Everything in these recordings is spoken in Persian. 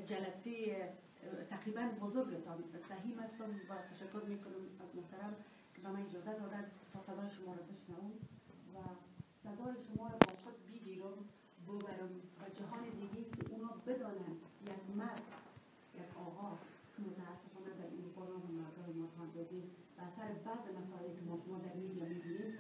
جلسه تقریبا بزرگتان سهیم هستم و تشکر میکنم از محترم که به من اجازه دادن تا صدای شما را بشنوم و صدای شما را با خود بگیرم ببرم و جهان دیگه که اونا بدانند یک مرد یک آقا متاسفانه در این قرآن مردای ما دادیم به اثر بعض مسائلی که ما شما در میدیا میبینیم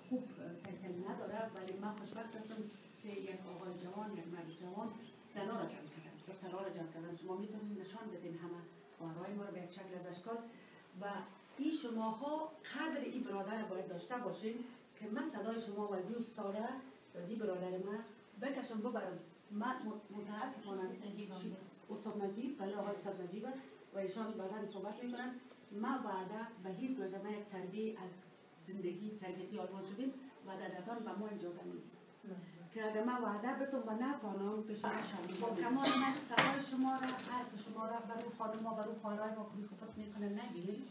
خوب تلقی نداره، ولی من خوشبخت هستم که یک آقای جوان یک مرد جوان سنا را جمع کردن، دخترها را جمع کردن. شما میتونید نشان بدین همه خواهرای ما را به یک شکل از اشکال و این شماها قدر این برادر را باید داشته باشین که من صدای شما و از این استاره و از این برادر من بکشم ببرم. من متاسفانه استاد نجیب بله آقای استاد نجیب و ایشان بعدا صحبت میکنن. ما بعدا به هیچ وجه ما یک تربیه از زندگی تربیتی آلمان شدیم و دادتان به ما اجازه نیست که اگر من وعده بتون و نتانم پیش با کمال من صدای شما را حرف شما را برای خانم ها برای خواهرای ما کمی خفت میکنه نگیریم.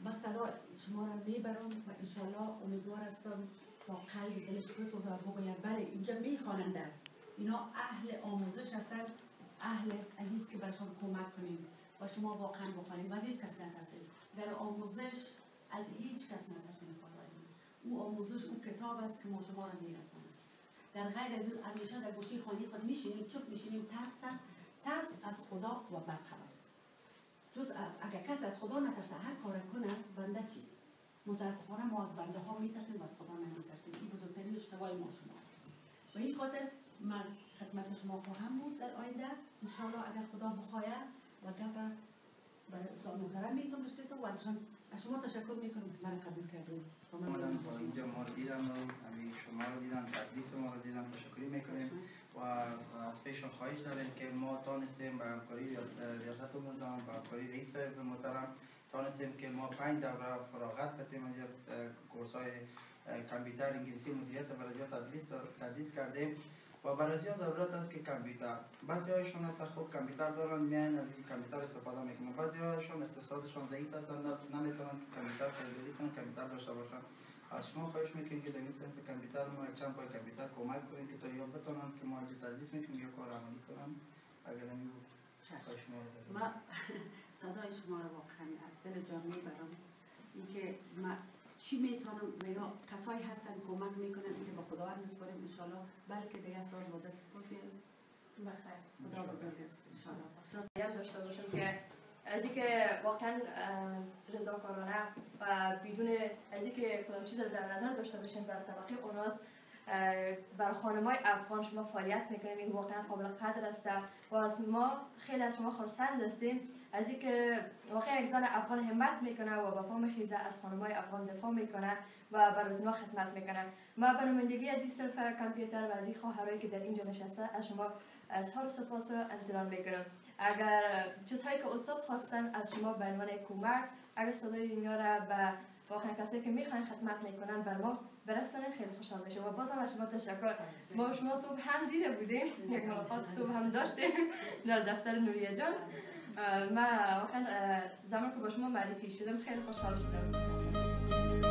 من صدای شما را میبرم و انشالله امیدوار هستم تا قلب دلش بسوزه و بگوید بله اینجا میخواننده است، اینا اهل آموزش هستند، اهل عزیز که برشان کمک کنیم و شما واقعا بخوانید و از هیچ کس نترسید. در آموزش از هیچ کس نترسید. او آموزش او کتاب است که ما شما را میرساند. در غیر از این همیشه در گوشه خانه خود میشینیم چپ میشینیم ترس از خدا و بس خلاص. جز از اگر کس از خدا نترسه هر کار کنه بنده چیست؟ متاسفانه ما از بنده ها میترسیم و از خدا نمیترسیم. این بزرگترین اشتباه ما شماست. و این خاطر من خدمت شما خواهم بود در آینده انشاءالله اگر خدا بخواهد و گپ برای استاد محترم میتونم بشتیسم و از شما تشکر میکنم که من قبول کردیم. اینجا ما رو دیدن و شما رو دیدن، تدریس ما رو دیدن، تشکری میکنیم و از پیشون خواهش داریم که ما تانستیم به همکاری ریاست امور و همکاری رئیس محترم تانستیم که ما 5 دوره فراغت بدیم از کورس های کامپیوتر انگلیسی مدیریت برای تدریس کردیم و برای ضرورت است که کامپیوتر بعضی هایشون هست خوب کامپیوتر دارن میان از این کامپیوتر استفاده میکنن، بعضی هایشون اقتصادشون ضعیف هستن نمیتونن که کامپیوتر خریداری کنن کامپیوتر داشته باشن. از شما خواهش میکنیم که در این صنف کامپیوتر ما چند پای کامپیوتر کمک کنیم که تا یا بتونن که ما تدریس میکنیم یا کار عملی کنن. اگر نمی خواهش ما ما صدای شما رو واقعا از دل جان میبرم. اینکه ما چی میتونم یا کسایی هستن کمک میکنن که با خدا میسپاریم انشالله بلکه دیگه سال با دست خود بیاریم بخیر. خدا بزرگ است انشالله. یاد داشته باشم که از اینکه واقعا رضاکارانه و بدون از اینکه کدام چیز در نظر داشته باشیم در طبقه اوناس برای خانم‌های افغان شما فعالیت میکنید، این واقعا قابل قدر است و از ما خیلی از شما خرسند هستیم از اینکه واقعا یک زن افغان همت میکنه و با پا میخیزه از خانم‌های افغان دفاع میکنه و برای اونا خدمت میکنه. ما به نمایندگی از این صرف کامپیوتر و از این خواهرایی که در اینجا نشسته از شما اظهار سپاس و امتنان میکنم. اگر چیزهایی که استاد خواستن از شما به عنوان کمک اگر صدای اینا را به واقعا کسایی که میخواین خدمت میکنن بر ما برسانید خیلی خوشحال میشه و بازم از شما تشکر. ما شما صبح هم دیده بودیم، یک ملاقات صبح هم داشتیم در دفتر نوریه جان. ما واقعا زمان که با شما معرفی شدم خیلی خوشحال شدم.